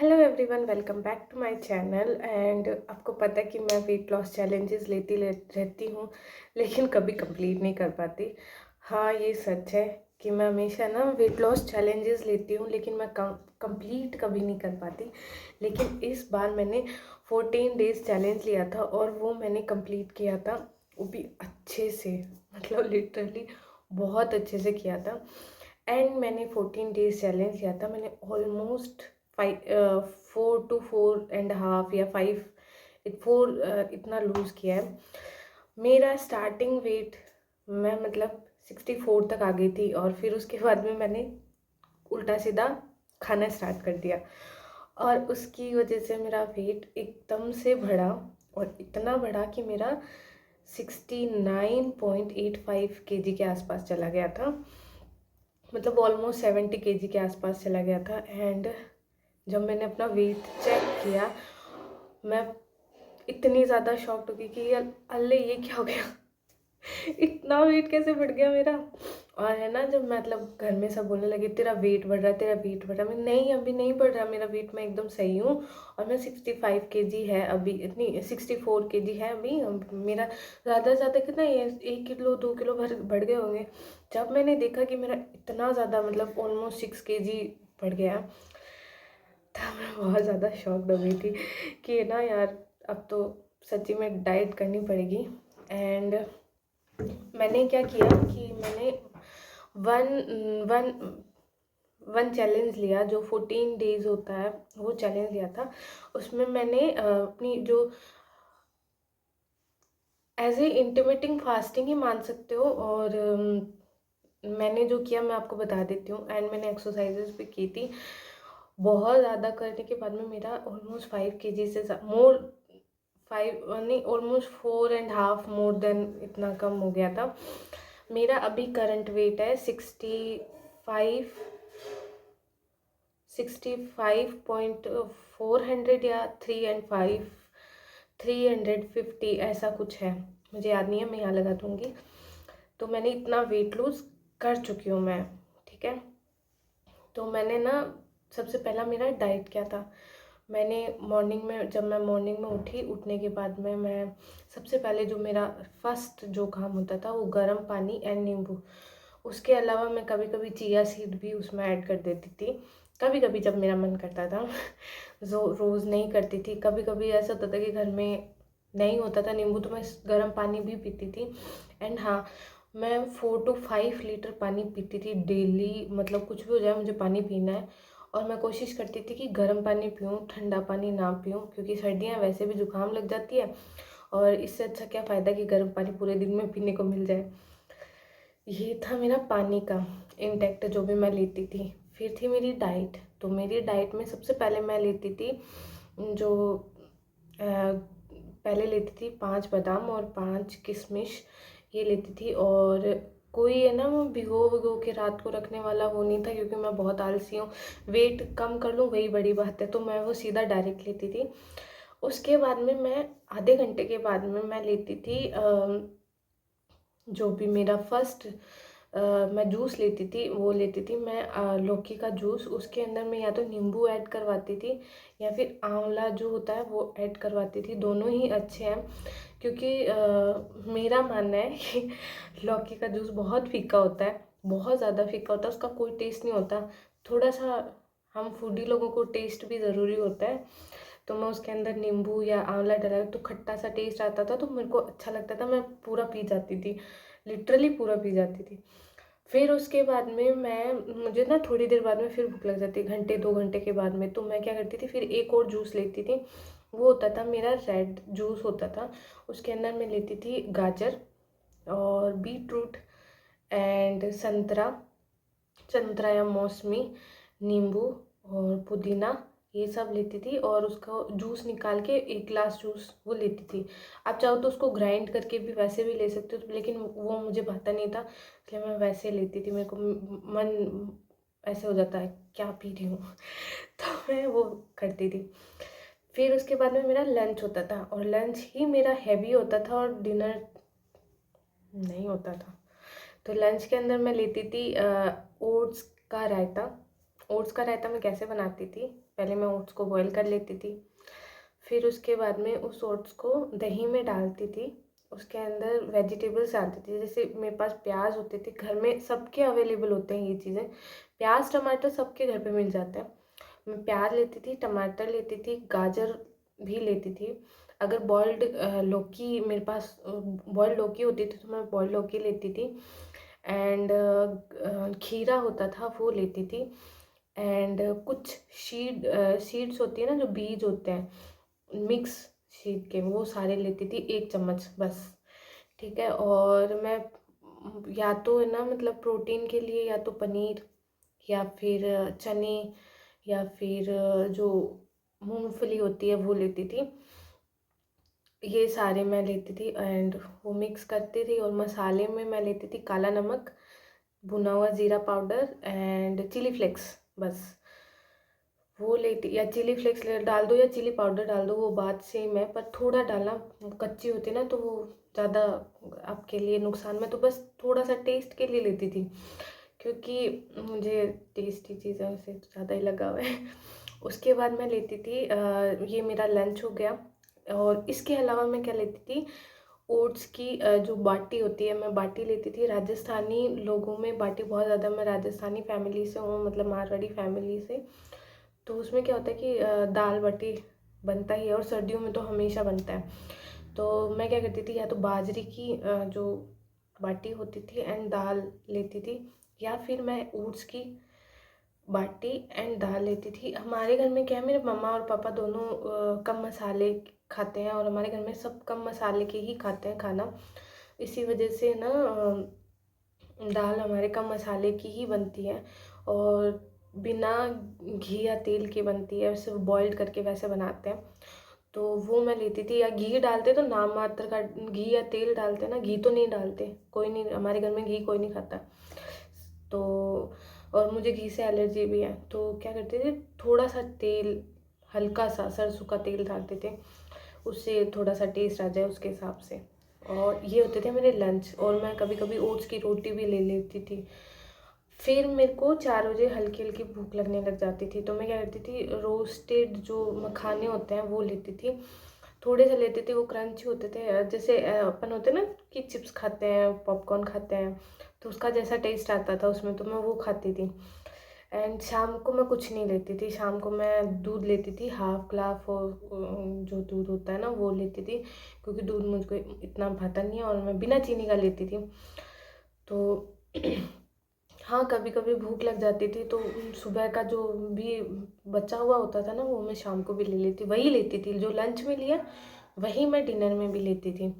Hello everyone, welcome back to my channel. And आपको पता है कि मैं वेट लॉस चैलेंजेस रहती हूँ, लेकिन कभी कंप्लीट नहीं कर पाती। हाँ, ये सच है कि मैं हमेशा ना वेट लॉस चैलेंजेस लेती हूँ, लेकिन मैं कंप्लीट कभी नहीं कर पाती। लेकिन इस बार मैंने 14 डेज़ चैलेंज लिया था और वो मैंने कंप्लीट किया था, वो भी अच्छे से, मतलब लिटरली बहुत अच्छे से किया था। एंड मैंने 14 डेज़ चैलेंज लिया था। मैंने ऑलमोस्ट 4 to 4.5 या 5 4 इतना लूज़ किया है। मेरा स्टार्टिंग वेट, मैं मतलब 64 तक आ गई थी और फिर उसके बाद में मैंने उल्टा सीधा खाना स्टार्ट कर दिया और उसकी वजह से मेरा वेट एकदम से बढ़ा और इतना बढ़ा कि मेरा 69.85 केजी के आसपास चला गया था। मतलब ऑलमोस्ट 70 केजी के आसपास चला गया था। एंड जब मैंने अपना वेट चेक किया, मैं इतनी ज़्यादा शॉक्ड हो गई कि यार अल्ले ये क्या हो गया। इतना वेट कैसे बढ़ गया मेरा। और है ना, जब मतलब घर में सब बोलने लगे तेरा वेट बढ़ रहा है, तेरा वेट बढ़ रहा है, मैं नहीं, अभी नहीं बढ़ रहा मेरा वेट, मैं एकदम सही हूँ। और मैं 65 केजी है अभी, इतनी 64 केजी है अभी मेरा। ज़्यादा से ज़्यादा कितना, ये 1 किलो 2 किलो बढ़ गए होंगे। जब मैंने देखा कि मेरा इतना ज़्यादा, मतलब ऑलमोस्ट 6 केजी बढ़ गया, तब मैं बहुत ज़्यादा शॉक्ड हो गई थी कि ना यार, अब तो सच्ची में डाइट करनी पड़ेगी। एंड मैंने क्या किया कि मैंने वन वन वन चैलेंज लिया, जो 14 डेज़ होता है, वो चैलेंज लिया था। उसमें मैंने अपनी जो एज ए इंटरमिटिंग फास्टिंग ही मान सकते हो। और मैंने जो किया मैं आपको बता देती हूँ। एंड मैंने एक्सरसाइजेस भी की थी। बहुत ज़्यादा करने के बाद में मेरा ऑलमोस्ट 5 केजी से मोर, 5 नहीं, ऑलमोस्ट 4.5 मोर देन इतना कम हो गया था। मेरा अभी करंट वेट है 65.400 या 350 ऐसा कुछ है, मुझे याद नहीं है, मैं यहाँ लगा दूँगी। तो मैंने इतना वेट लूज़ कर चुकी हूँ मैं, ठीक है। तो मैंने ना, सबसे पहला मेरा डाइट क्या था, मैंने मॉर्निंग में, जब मैं मॉर्निंग में उठने के बाद में मैं सबसे पहले जो मेरा फर्स्ट जो काम होता था वो गर्म पानी एंड नींबू। उसके अलावा मैं कभी कभी चिया सीड भी उसमें ऐड कर देती थी, कभी कभी जब मेरा मन करता था। रोज़ नहीं करती थी। कभी कभी ऐसा होता था कि घर में नहीं होता था नींबू, तो मैं गर्म पानी भी पीती थी। एंड हाँ, मैं 4 to 5 लीटर पानी पीती थी डेली, मतलब कुछ भी हो जाए मुझे पानी पीना है। और मैं कोशिश करती थी कि गर्म पानी पीऊँ, ठंडा पानी ना पीऊँ, क्योंकि सर्दियाँ वैसे भी जुकाम लग जाती है और इससे अच्छा क्या फ़ायदा कि गर्म पानी पूरे दिन में पीने को मिल जाए। ये था मेरा पानी का इंटेक्ट जो भी मैं लेती थी। फिर थी मेरी डाइट। तो मेरी डाइट में सबसे पहले मैं लेती थी जो पहले लेती थी 5 बादाम और 5 किशमिश, ये लेती थी। और कोई है ना, वो भिगो के रात को रखने वाला वो नहीं था, क्योंकि मैं बहुत आलसी हूँ। वेट कम कर लूँ वही बड़ी बात है, तो मैं वो सीधा डायरेक्ट लेती थी। उसके बाद में मैं आधे घंटे के बाद में मैं लेती थी जो भी मेरा फर्स्ट मैं जूस लेती थी, वो लेती थी मैं लौकी का जूस। उसके अंदर मैं या तो नींबू ऐड करवाती थी या फिर आंवला जो होता है वो ऐड करवाती थी। दोनों ही अच्छे हैं, क्योंकि मेरा मानना है कि लौकी का जूस बहुत फीका होता है, बहुत ज़्यादा फीका होता है, उसका कोई टेस्ट नहीं होता। थोड़ा सा हम फूडी लोगों को टेस्ट भी ज़रूरी होता है, तो मैं उसके अंदर नींबू या आंवला डाला तो खट्टा सा टेस्ट आता था, तो मेरे को अच्छा लगता था, मैं पूरा पी जाती थी, लिटरली पूरा पी जाती थी। फिर उसके बाद में मुझे ना थोड़ी देर बाद में फिर भूख लग जाती, घंटे 2 घंटे के बाद में, तो मैं क्या करती थी, फिर एक और जूस लेती थी। वो होता था मेरा रेड जूस होता था। उसके अंदर मैं लेती थी गाजर और बीट रूट एंड संतरा, संतरा या मौसमी, नींबू और पुदीना, ये सब लेती थी। और उसका जूस निकाल के 1 गिलास जूस वो लेती थी। आप चाहो तो उसको ग्राइंड करके भी वैसे भी ले सकते हो, लेकिन वो मुझे भाता नहीं था, इसलिए मैं वैसे लेती थी। मेरे को मन ऐसे हो जाता है क्या पी रही हूँ। तो मैं वो करती थी। फिर उसके बाद में मेरा लंच होता था, और लंच ही मेरा हैवी होता था और डिनर नहीं होता था। तो लंच के अंदर मैं लेती थी ओट्स का रायता। ओट्स का रायता मैं कैसे बनाती थी, पहले मैं ओट्स को बॉईल कर लेती थी, फिर उसके बाद में उस ओट्स को दही में डालती थी, उसके अंदर वेजिटेबल्स डालती थी। जैसे मेरे पास प्याज होते थे, घर में सबके अवेलेबल होते हैं ये चीज़ें, प्याज टमाटर सबके घर पे मिल जाते हैं। मैं प्याज लेती थी, टमाटर लेती थी, गाजर भी लेती थी। अगर बॉइल्ड लौकी मेरे पास बॉइल्ड लौकी होती थी तो मैं बॉइल्ड लौकी लेती थी। एंड खीरा होता था वो लेती थी। एंड कुछ सीड्स होती है ना, जो बीज होते हैं मिक्स सीड के, वो सारे लेती थी 1 चम्मच बस। ठीक है। और मैं या तो है ना, मतलब प्रोटीन के लिए या तो पनीर या फिर चने या फिर जो मूंगफली होती है वो लेती थी। ये सारे मैं लेती थी एंड वो मिक्स करती थी। और मसाले में मैं लेती थी काला नमक, भुना हुआ ज़ीरा पाउडर एंड चिली फ्लेक्स, बस वो लेती। या चिली फ्लेक्स डाल दो या चिली पाउडर डाल दो, वो बात सेम है, पर थोड़ा डालना, कच्ची होती ना तो वो ज़्यादा आपके लिए नुकसान में, तो बस थोड़ा सा टेस्ट के लिए लेती थी, क्योंकि मुझे टेस्टी चीज़ों से ज़्यादा ही लगाव है। उसके बाद मैं लेती थी ये मेरा लंच हो गया। और इसके अलावा मैं क्या लेती थी, ओट्स की जो बाटी होती है, मैं बाटी लेती थी। राजस्थानी लोगों में बाटी बहुत ज़्यादा, मैं राजस्थानी फैमिली से हूँ, मतलब मारवाड़ी फैमिली से। तो उसमें क्या होता है कि दाल बाटी बनता ही है, और सर्दियों में तो हमेशा बनता है। तो मैं क्या करती थी, या तो बाजरे की जो बाटी होती थी एंड दाल लेती थी, या फिर मैं ओट्स की बाटी एंड दाल लेती थी। हमारे घर में क्या है, मेरे मम्मा और पापा दोनों कम मसाले खाते हैं, और हमारे घर में सब कम मसाले के ही खाते हैं खाना। इसी वजह से ना दाल हमारे कम मसाले की ही बनती है, और बिना घी या तेल की बनती है, सिर्फ बॉइल्ड करके वैसे बनाते हैं। तो वो मैं लेती थी। या घी डालते तो नाम मात्र का घी, या तेल डालते ना, घी तो नहीं डालते, कोई नहीं, हमारे घर में घी कोई नहीं खाता। तो और मुझे घी से एलर्जी भी है, तो क्या करते थे, थोड़ा सा तेल, हल्का सा सरसों का तेल डालते थे, उससे थोड़ा सा टेस्ट आ जाए उसके हिसाब से। और ये होते थे मेरे लंच। और मैं कभी कभी ओट्स की रोटी भी ले लेती थी। फिर मेरे को 4 बजे हल्की हल्की भूख लगने लग जाती थी, तो मैं क्या करती थी, रोस्टेड जो मखाने होते हैं वो लेती थी। थोड़े से लेते थे, वो क्रंची होते थे, जैसे अपन होते ना कि चिप्स खाते हैं, पॉपकॉर्न खाते हैं, तो उसका जैसा टेस्ट आता था उसमें, तो मैं वो खाती थी। एंड शाम को मैं कुछ नहीं लेती थी, शाम को मैं दूध लेती थी, हाफ ग्लास, और जो दूध होता है ना वो लेती थी, क्योंकि दूध मुझको इतना भाता नहीं है, और मैं बिना चीनी का लेती थी। तो हाँ, कभी कभी भूख लग जाती थी तो सुबह का जो भी बचा हुआ होता था ना, वो मैं शाम को भी ले लेती, वही लेती थी जो लंच में लिया, वही मैं डिनर में भी लेती थी।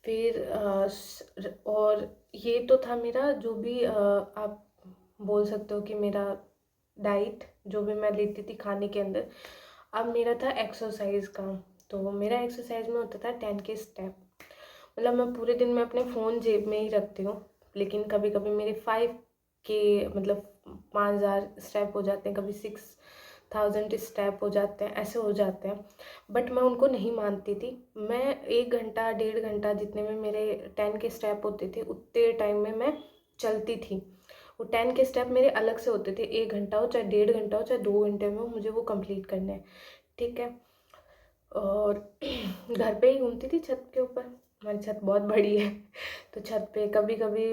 फिर और ये तो था मेरा जो भी आप बोल सकते हो कि मेरा डाइट, जो भी मैं लेती थी खाने के अंदर। अब मेरा था एक्सरसाइज का। तो मेरा एक्सरसाइज में होता था 10 के स्टेप। मतलब मैं पूरे दिन में अपने फ़ोन जेब में ही रखती हूँ, लेकिन कभी कभी मेरे 5 के मतलब 5,000 स्टेप हो जाते हैं, कभी 6,000 स्टेप हो जाते हैं, ऐसे हो जाते हैं। बट मैं उनको नहीं मानती थी। मैं 1 घंटा 1.5 घंटा जितने में मेरे 10 के स्टेप होते थे, उतने टाइम में मैं चलती थी। वो 10 के स्टेप मेरे अलग से होते थे, 1 घंटा हो चाहे 1.5 घंटा हो चाहे 2 घंटे में हो, मुझे वो कंप्लीट करने हैं। ठीक है। और घर पे ही घूमती थी छत के ऊपर, हमारी छत बहुत बड़ी है। तो छत पे कभी कभी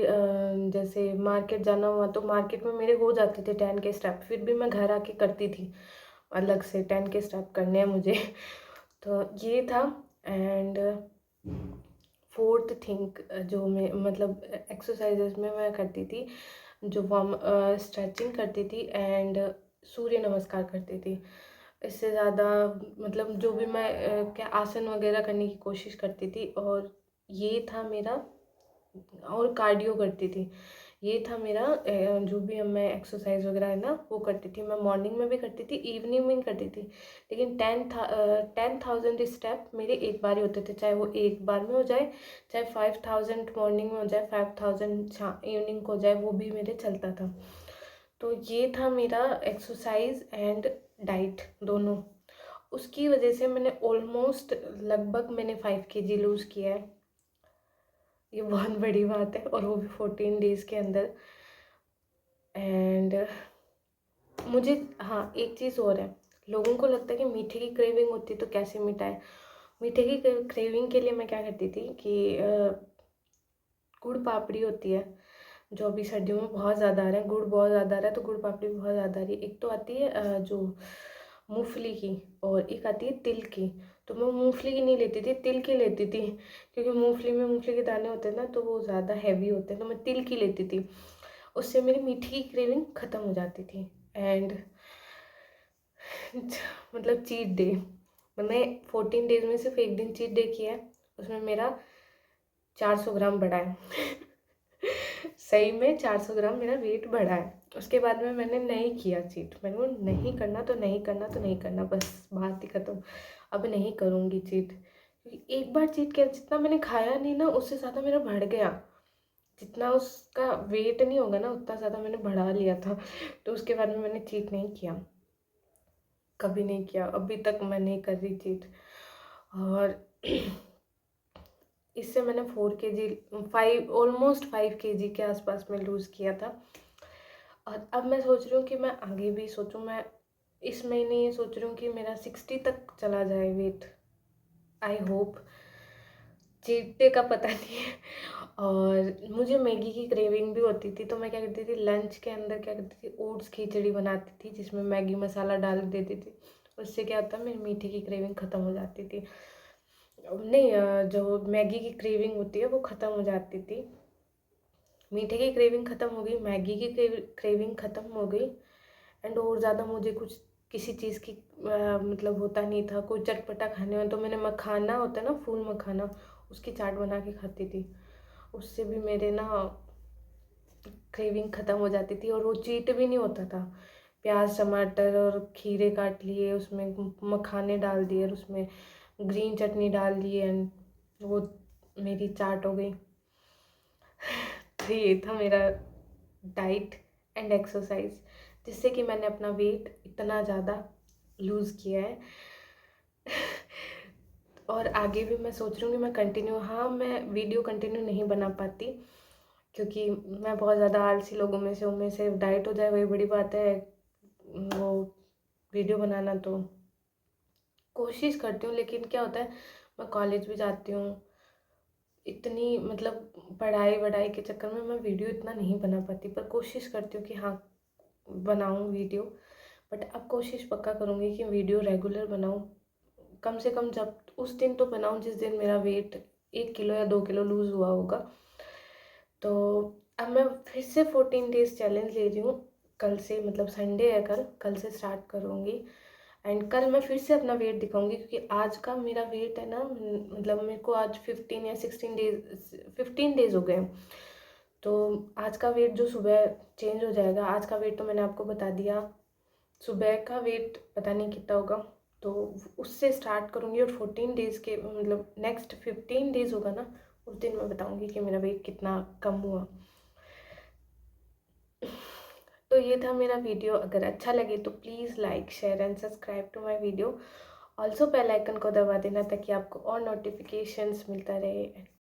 जैसे मार्केट जाना हुआ तो मार्केट में मेरे हो जाते थे 10 के स्टेप, फिर भी मैं घर आके करती थी, अलग से 10 के स्टेप करने हैं मुझे। तो ये था। एंड फोर्थ थिंग जो मैं मतलब एक्सरसाइजेज में मैं करती थी, जो वार्म स्ट्रेचिंग करती थी एंड सूर्य नमस्कार करती थी। इससे ज़्यादा मतलब जो भी मैं क्या आसन वगैरह करने की कोशिश करती थी, और ये था मेरा। और कार्डियो करती थी। ये था मेरा जो भी अब मैं एक्सरसाइज वगैरह है ना वो करती थी। मैं मॉर्निंग में भी करती थी, इवनिंग में भी करती थी, लेकिन 10,000 स्टेप मेरे एक बार ही होते थे, चाहे वो एक बार में हो जाए, चाहे 5,000 मॉर्निंग में हो जाए, 5,000 इवनिंग को हो जाए, वो भी मेरे चलता था। तो ये था मेरा एक्सरसाइज एंड डाइट दोनों। उसकी वजह से मैंने ऑलमोस्ट लगभग मैंने 5 kg लूज़ किया है। ये बहुत बड़ी बात है, और वो भी 14 डेज़ के अंदर। एंड मुझे हाँ, एक चीज़ और है, लोगों को लगता है कि मीठे की क्रेविंग होती है तो कैसे मिटाएँ। मीठे की क्रेविंग के लिए मैं क्या करती थी कि गुड़ पापड़ी होती है, जो अभी सर्दियों में बहुत ज़्यादा आ रहा है, गुड़ बहुत ज़्यादा आ रहा है तो गुड़ पापड़ी बहुत ज़्यादा आ रही है। एक तो आती है जो मूँगफली की, और एक आती है तिल की। तो मैं मूँगफली की नहीं लेती थी, तिल की लेती थी, क्योंकि मूँगफली में मूँगफली के दाने होते हैं ना तो वो ज़्यादा हैवी होते हैं, तो मैं तिल की लेती थी। उससे मेरी मीठी की क्रेविंग ख़त्म हो जाती थी। एंड मतलब चीट डे, मैंने 14 डेज़ में सिर्फ एक दिन चीट डे किया है, उसमें मेरा 400 ग्राम बढ़ा है। सही में 400 ग्राम मेरा वेट बढ़ा है। उसके बाद में मैंने नहीं किया चीट। मैंने बोला नहीं करना तो नहीं करना तो नहीं करना, बस बात ही ख़त्म। अब नहीं करूँगी चीट, क्योंकि एक बार चीट किया, जितना मैंने खाया नहीं ना उससे ज़्यादा मेरा बढ़ गया। जितना उसका वेट नहीं होगा ना उतना ज़्यादा मैंने बढ़ा लिया था। तो उसके बाद में मैंने चीट नहीं किया, कभी नहीं किया, अभी तक मैं नहीं कर रही चीट। और इससे मैंने 4 केजी 5 ऑलमोस्ट 5 केजी के आसपास में लूज़ किया था। और अब मैं सोच रही हूँ कि मैं आगे भी सोचूँ। मैं इस महीने ये सोच रही हूँ कि मेरा 60 तक चला जाए weight, I hope. Cheat day का पता नहीं है। और मुझे मैगी की क्रेविंग भी होती थी, तो मैं क्या करती थी, लंच के अंदर क्या करती थी, ओट्स खिचड़ी बनाती थी जिसमें मैगी मसाला डाल देती थी। उससे क्या होता है, मेरी मीठी की क्रेविंग ख़त्म हो जाती थी। नहीं, जो मैगी की क्रेविंग होती है वो ख़त्म हो जाती थी। मीठे की क्रेविंग ख़त्म हो गई, मैगी की क्रेविंग ख़त्म हो गई। एंड और ज़्यादा मुझे कुछ किसी चीज़ की मतलब होता नहीं था। कोई चटपटा खाने में तो मैंने मखाना होता है ना, फूल मखाना, उसकी चाट बना के खाती थी। उससे भी मेरे ना क्रेविंग ख़त्म हो जाती थी, और वो चीट भी नहीं होता था। प्याज टमाटर और खीरे काट लिए, उसमें मखाने डाल दिए और उसमें ग्रीन चटनी डाल दी, एंड वो मेरी चाट हो गई। तो ये था मेरा डाइट एंड एक्सरसाइज, जिससे कि मैंने अपना वेट इतना ज़्यादा लूज़ किया है। और आगे भी मैं सोच रही हूँ कि मैं कंटिन्यू, हाँ मैं वीडियो कंटिन्यू नहीं बना पाती, क्योंकि मैं बहुत ज़्यादा आलसी लोगों में से हूँ। मेरे से डाइट हो जाए वही बड़ी बात है, वो वीडियो बनाना तो कोशिश करती हूँ, लेकिन क्या होता है, मैं कॉलेज भी जाती हूँ, इतनी मतलब पढ़ाई वढ़ाई के चक्कर में मैं वीडियो इतना नहीं बना पाती। पर कोशिश करती हूँ कि हाँ बनाऊँ वीडियो। बट अब कोशिश पक्का करूँगी कि वीडियो रेगुलर बनाऊँ, कम से कम जब उस दिन तो बनाऊँ जिस दिन मेरा वेट 1 किलो या 2 किलो लूज़ हुआ होगा। तो अब मैं फिर से 14 डेज़ चैलेंज ले रही हूँ। कल से, मतलब संडे है कल, कल से स्टार्ट करूँगी। एंड कल मैं फिर से अपना वेट दिखाऊंगी, क्योंकि आज का मेरा वेट है ना, मतलब मेरे को आज 15 या 15 डेज़ हो गए हैं। तो आज का वेट जो सुबह चेंज हो जाएगा, आज का वेट तो मैंने आपको बता दिया, सुबह का वेट पता नहीं कितना होगा, तो उससे स्टार्ट करूँगी। और 14 डेज़ के मतलब नेक्स्ट 15 डेज़ होगा ना, उस दिन मैं बताऊँगी कि मेरा वेट कितना कम हुआ। तो ये था मेरा वीडियो। अगर अच्छा लगे तो please like share and subscribe to my video. Also bell icon को दबा देना ताकि आपको और नोटिफिकेशंस मिलता रहे।